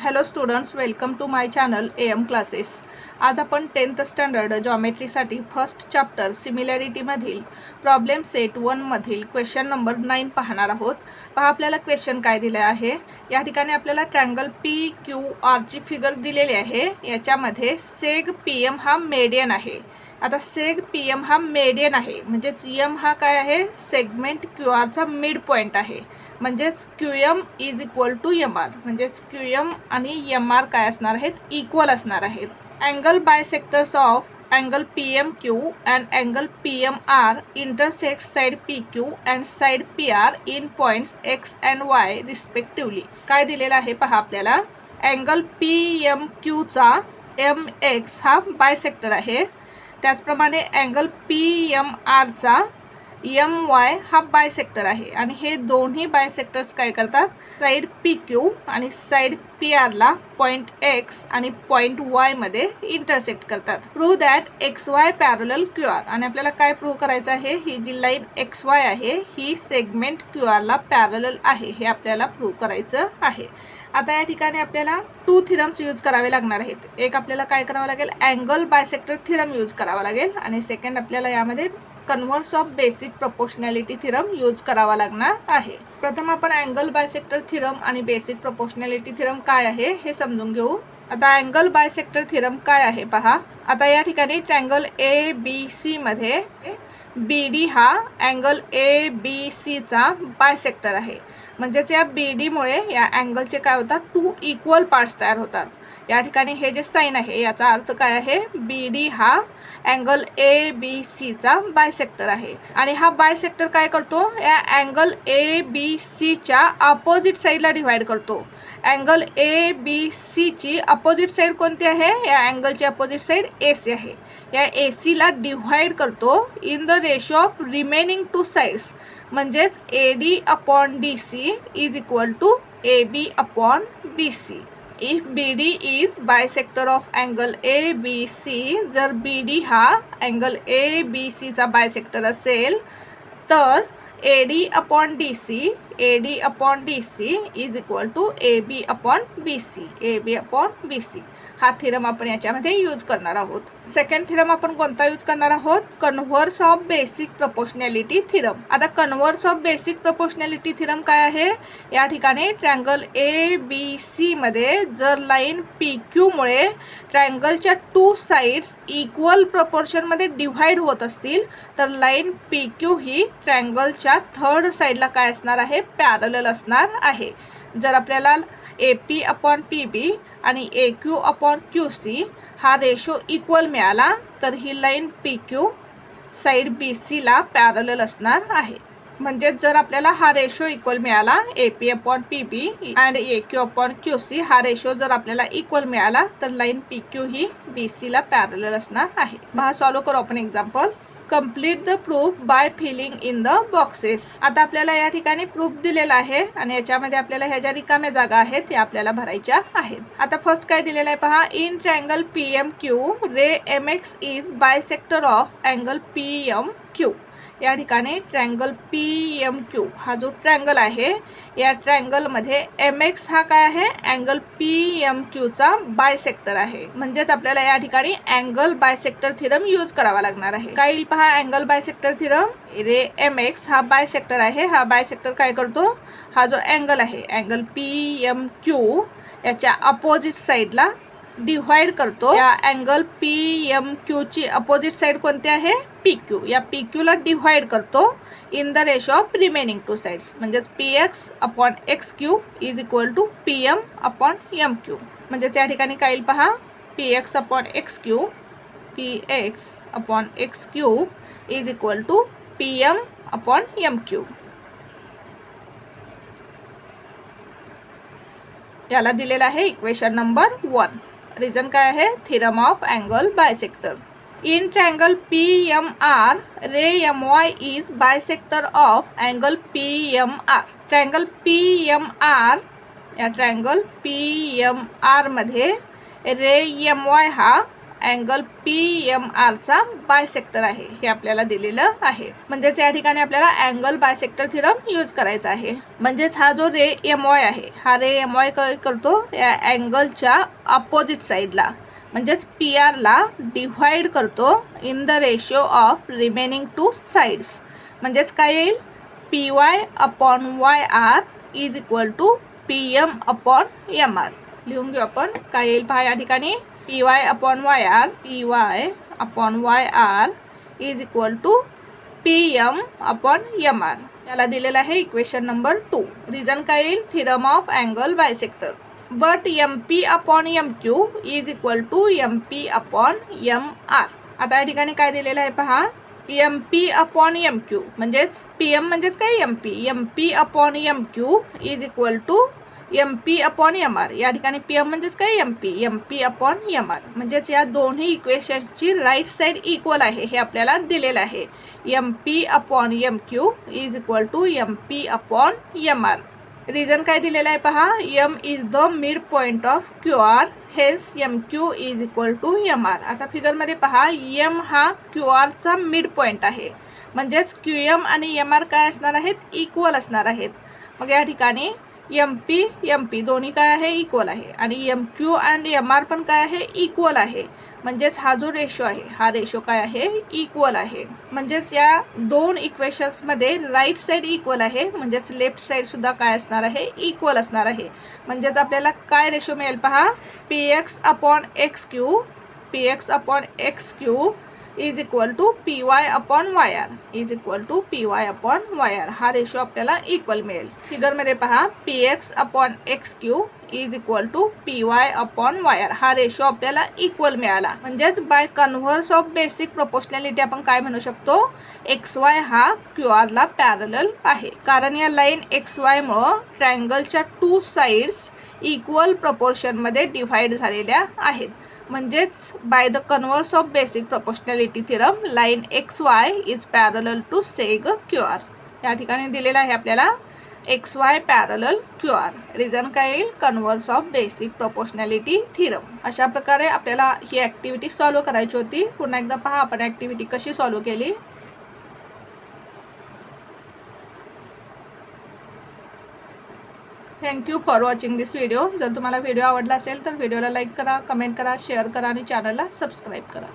Hello students, welcome to my channel AM classes. आज आपण 10th standard जॉमेट्रीसाठी first chapter सिमिलॅरिटीमधील प्रॉब्लेम सेट 1 मधील क्वेश्चन नंबर 9 पाहणार आहोत। पहा आपल्याला क्वेश्चन काय दिले आहे। या ठिकाणी आपल्याला ट्रायंगल PQR ची फिगर दिलेली आहे। याच्यामध्ये सेग PM हा मेडियन आहे। आता सेग PM हा मेडियन आहे, म्हणजे M हा काय आहे, सेगमेंट QR चा मिड पॉइंट आहे। म्हणजेच QM is equal to MR, म्हणजेच QM आणि MR काय असणार आहेत, इक्वल असणार आहेत। Angle bisectors of angle PMQ and angle PMR intersect side PQ and side PR in points X and Y respectively. काय दिलेलं आहे पहा आपल्याला, अँगल PMQ चा MX हा बायसेक्टर आहे, त्याचप्रमाणे अँगल PMR चा MY हा बायसेक्टर आहे आणि हे दोन्ही बायसेक्टर्स काय करतात, साइड PQ आणि साइड PR ला पॉइंट X आणि पॉइंट Y मध्ये इंटरसेक्ट करतात। Prove that XY parallel QR, आणि आपल्याला काय प्रूव्ह करायचं आहे, ही जी लाईन XY आहे ही सेगमेंट QR ला पॅरलल आहे, हे आपल्याला प्रूव्ह करायचं आहे। आता या ठिकाणी आपल्याला 2 थिरम्स यूज करावे लागणार आहेत। एक आपल्याला काय करावं लागेल, अँगल बायसेक्टर थिरम यूज करावा लागेल, आणि सेकंड आपल्याला यामध्ये converse of basic proportionality theorem use करावा लागणार आहे। प्रथम आपण अँगल बायसेक्टर थिरम आणि बेसिक प्रोपोर्शनॅलिटी थिरम काय आहे हे समजून घेऊ। आता अँगल बायसेक्टर थिरम काय आहे पहा। आता या ठिकाणी ट्रायंगल ABC मध्ये BD हा अँगल ABC चा बायसेक्टर आहे, म्हणजेच या BD मुळे या अँगलचे काय होतात, 2 इक्वल पार्ट्स तयार होतात। या ठिकाणी हे जे साइन आहे याचा अर्थ काय आहे, BD हा अँगल ABC चा बायसेक्टर आहे, आणि हा बायसेक्टर काय करतो, या अँगल ABC च्या अपोजिट साइडला डिवाइड करतो। अँगल ABC ची अपोजिट साइड कोणती आहे, या अँगलची अपोजिट साइड AC आहे। या AC ला डिवाइड करतो in the ratio of remaining 2 sides, म्हणजेच AD upon DC is equal to AB upon BC। If BD is bisector of angle ABC, जर BD हा अँगल ABC चा बायसेक्टर असेल तर AD upon DC is equal to AB upon BC, हा theorem आपण याच्यामध्ये use करणार आहोत। सेकंड थिरम आपण कोणता यूज करणार आहोत, converse of basic proportionality theorem. आता converse of basic proportionality theorem काय आहे, या ठिकाणी ट्रायंगल ABC मध्ये जर लाईन PQ मुळे ट्रायंगलच्या 2 साइड्स इक्वल प्रोपोर्शन मध्ये डिवाइड होत असतील तर लाईन PQ ही ट्रायंगलच्या 3rd साइडला काय असणार आहे, पॅरलल असणार आहे। जर आपल्याला AP अपॉन PB आणि AQ अपॉन QC हा रेशो इक्वल मिळाला तर ही लाईन PQ साइड BC ला पॅरलल असणार आहे। म्हणजे जर आपल्याला हा रेशो इक्वल मिळाला, AP upon PB and AQ upon QC हा रेशो जर आपल्याला इक्वल मिळाला तर लाईन PQ ही BC ला पॅरलल असणार आहे। पहा सॉल्व करू आपण example. Complete the proof bye feeling in the boxes. आता आपल्याला या ठिकाणी प्रूफ दिलेला आहे आणि याच्यामध्ये आपल्याला ह्या ज्या रिकाम्या जागा आहेत त्या आपल्याला भरायच्या आहेत। आता फर्स्ट काय दिलेलं आहे पहा, in triangle PMQ ray MX is bisector of angle PMQ। या ठिकाणी ट्रायंगल PMQ हा जो ट्रायंगल आहे या ट्रायंगल मध्ये MX हा काय आहे, अँगल PMQ चा बायसेक्टर आहे, म्हणजेच आपल्याला या ठिकाणी अँगल बायसेक्टर थिरम यूज करावा लागणार आहे। काय येईल पहा, angle bisector theorem, ray MX हा बायसेक्टर आहे, हा बायसेक्टर काय करतो, हा जो अँगल आहे अँगल PMQ याच्या अपोजिट साइडला डिवाइड करतो। या अँगल PMQ ची अपोजिट साइड कोणती आहे, PQ, या PQ ला डिवाइड करतो in the ratio of remaining 2 sides, म्हणजेच PX upon XQ is equal to PM upon MQ। म्हणजेच या ठिकाणी काय येईल पहा, PX upon XQ is equal to PM upon MQ। याला दिलेला आहे इक्वेशन नंबर 1। रिझन काय आहे, theorem of angle bisector. In triangle PMR ray MY is bisector of angle PMR। Triangle PMR, या ट्रायंगल PMR मध्ये रे MY हा angle PMR चा bisector आहे हे आपल्याला दिलेलं आहे. म्हणजेच या ठिकाणी आपल्याला अँगल बायसेक्टर थिरम यूज करायचा आहे. म्हणजेच हा जो रे MY आहे हा रे MY काय करतो या अँगलच्या अपोजिट साईडला म्हणजेच PR ला डिव्हाइड करतो in the ratio of remaining two sides. म्हणजेच काय येईल PY/YR is equal to PM/MR. लिहून घेऊ आपण काय येईल पहा या ठिकाणी PY/YR is equal to PM/MR. याला दिलेला आहे इक्वेशन नंबर 2. रिझन काय येईल theorem of angle bisector. But MP/MQ is equal to MP/MR. आता या ठिकाणी काय दिलेलं आहे पहा MP/MQ म्हणजेच PM म्हणजेच काय MP/MQ is equal to MP/MR. या ठिकाणी PM म्हणजेच काय MP/MR. म्हणजेच या दोन्ही इक्वेशनची राईट साईड इक्वल आहे हे आपल्याला दिलेलं आहे. MP/MQ is equal to MP/MR. Reason काय दिलेलं आहे पहा M is the mid point of QR hence MQ is equal to MR. आता फिगरमध्ये पहा M हा QR चा मिड पॉइंट आहे म्हणजेच QM आणि MR काय असणार आहेत इक्वल असणार आहेत. मग या ठिकाणी MP दोन्ही काय आहे इक्वल आहे आणि MQ अँड MR पण काय आहे इक्वल आहे. म्हणजेच हा जो रेशो आहे हा रेशो काय आहे इक्वल आहे. म्हणजेच या दोन इक्वेशन्समध्ये राईट साईड इक्वल आहे म्हणजेच लेफ्ट साईड सुद्धा काय असणार आहे इक्वल असणार आहे. म्हणजेच आपल्याला काय रेशो मिळेल पहा PX/XQ is equal to PY/YR हा रेशो आपल्याला इक्वल मिळेल. फिगरमध्ये पहा PX/XQ is equal to PY/YR हा रेशो आपल्याला इक्वल मिळाला. म्हणजेच by converse of basic proportionality आपण काय म्हणू शकतो XY हा QR ला पॅरलल आहे. कारण या लाईन XY मुळे ट्रायंगलच्या 2 साइड्स इक्वल प्रपोर्शनमध्ये डिव्हाइड झालेल्या आहेत. म्हणजेच by the converse of basic proportionality theorem line XY is parallel to seg QR. या ठिकाणी दिलेला आहे आपल्याला XY पॅरलल QR. रिझन काय येईल converse of basic proportionality theorem. अशा प्रकारे आपल्याला ही ॲक्टिव्हिटी सॉल्व करायची होती. पुन्हा एकदा पहा आपण ॲक्टिव्हिटी कशी सॉल्व केली. Thank you for watching this video. जर तुम्हाला व्हिडिओ आवडला असेल तर व्हिडिओला लाईक करा, कमेंट करा, शेअर करा आणि चॅनलला सबस्क्राईब करा.